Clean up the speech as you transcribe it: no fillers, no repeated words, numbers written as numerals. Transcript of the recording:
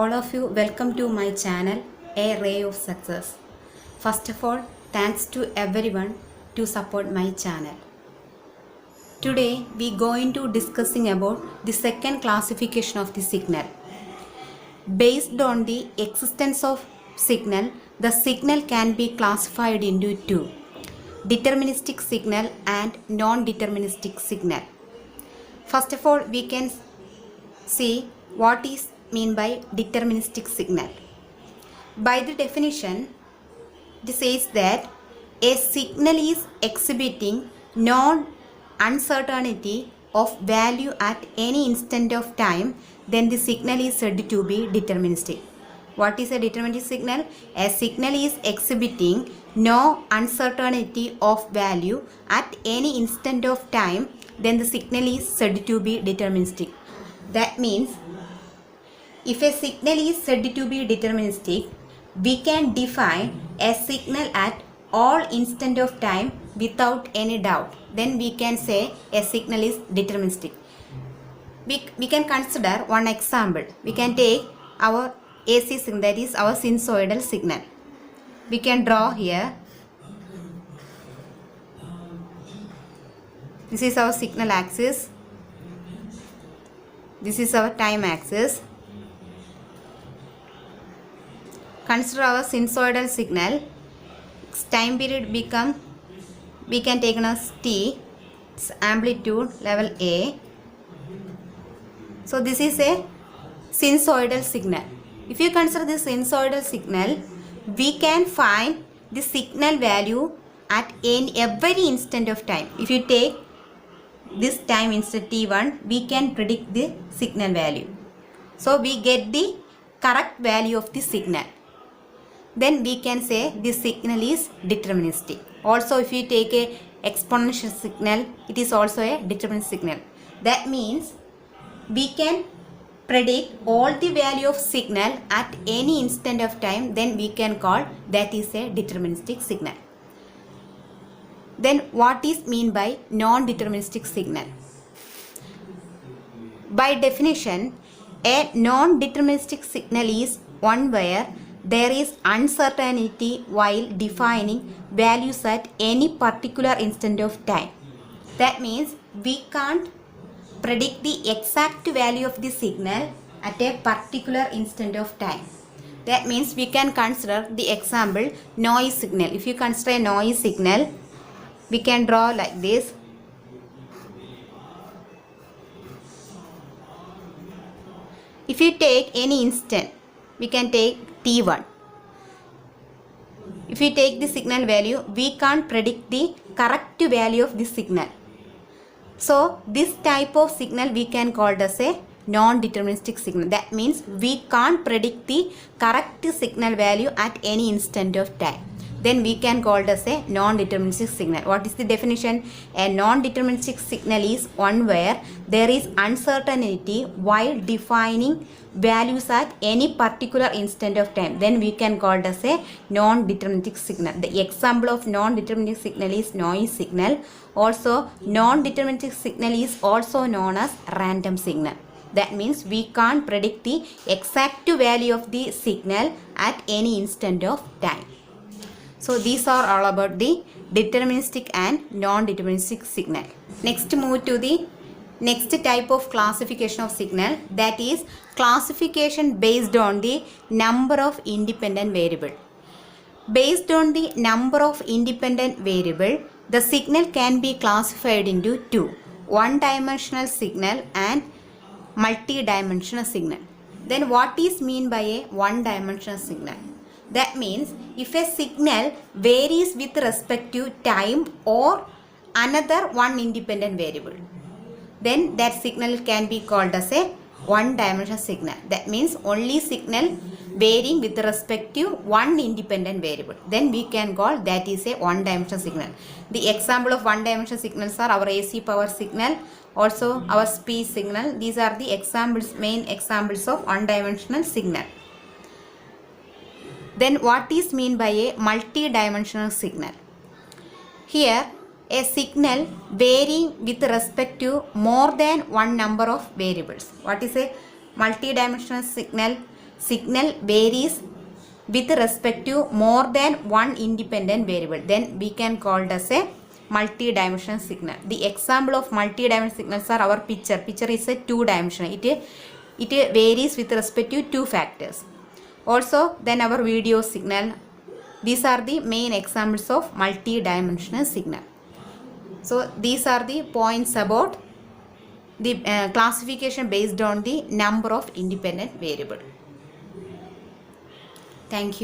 All of you, welcome to my channel, A Ray of Success. First of all, thanks to everyone to support my channel. Today, we going to discussing about the second classification of the signal. Based on the existence of signal, the signal can be classified into two: deterministic signal and non-deterministic signal. First of all, we can see what is mean by deterministic signal. By the definition, it says that a signal is exhibiting non-uncertainty of value at any instant of time, then the signal is said to be deterministic. What is a deterministic signal? A signal is exhibiting no uncertainty of value at any instant of time, then the signal is said to be deterministic. That means if a signal is said to be deterministic, we can define a signal at all instant of time without any doubt. Then we can say a signal is deterministic. We can consider one example. We can take our AC signal, that is our sinusoidal signal. We can draw here. This is our signal axis. This is our time axis. Consider our sinusoidal signal. Its time period become, we can take as t. Its amplitude level A. So this is a sinusoidal signal. If you consider this sinusoidal signal, we can find the signal value at every instant of time. If you take this time instant t1, we can predict the signal value. So we get the correct value of the signal. Then we can say this signal is deterministic. Also, if you take a exponential signal, it is also a deterministic signal. That means we can predict all the value of signal at any instant of time, then we can call that is a deterministic signal. Then what is mean by non-deterministic signal? By definition, a non-deterministic signal is one where there is uncertainty while defining values at any particular instant of time. That means we can't predict the exact value of the signal at a particular instant of time. That means we can consider the example noise signal. If you consider a noise signal, we can draw like this. If you take any instant, we can take t1. If we take the signal value, we can't predict the correct value of the signal. So this type of signal we can call as a non-deterministic signal. That means we can't predict the correct signal value at any instant of time. Then we can call it as a non-deterministic signal. What is the definition? A non-deterministic signal is one where there is uncertainty while defining values at any particular instant of time. Then we can call it as a non-deterministic signal. The example of non-deterministic signal is noise signal. Also, non-deterministic signal is also known as random signal. That means we can't predict the exact value of the signal at any instant of time. So these are all about the deterministic and non-deterministic signal. Next, move to the next type of classification of signal, that is classification based on the number of independent variable. Based on the number of independent variable, the signal can be classified into two: one-dimensional signal and multi-dimensional signal. Then what is mean by a one-dimensional signal? That means if a signal varies with respect to time or another one independent variable, then that signal can be called as a one-dimensional signal. That means only signal varying with respect to one independent variable. Then we can call that is a one-dimensional signal. The example of one-dimensional signals are our AC power signal, also our speech signal. These are the examples, main examples of one-dimensional signal. Then what is mean by a multi-dimensional signal? Here a signal varying with respect to more than one number of variables. What is a multi-dimensional signal? signal varies with respect to more than one independent variable, then we can call it as a multi-dimensional signal. The example of multi-dimensional signals are our picture. Picture is a two-dimensional. It varies with respect to two factors. Also, then our video signal. These are the main examples of multi-dimensional signal. So these are the points about the classification based on the number of independent variable. Thank you.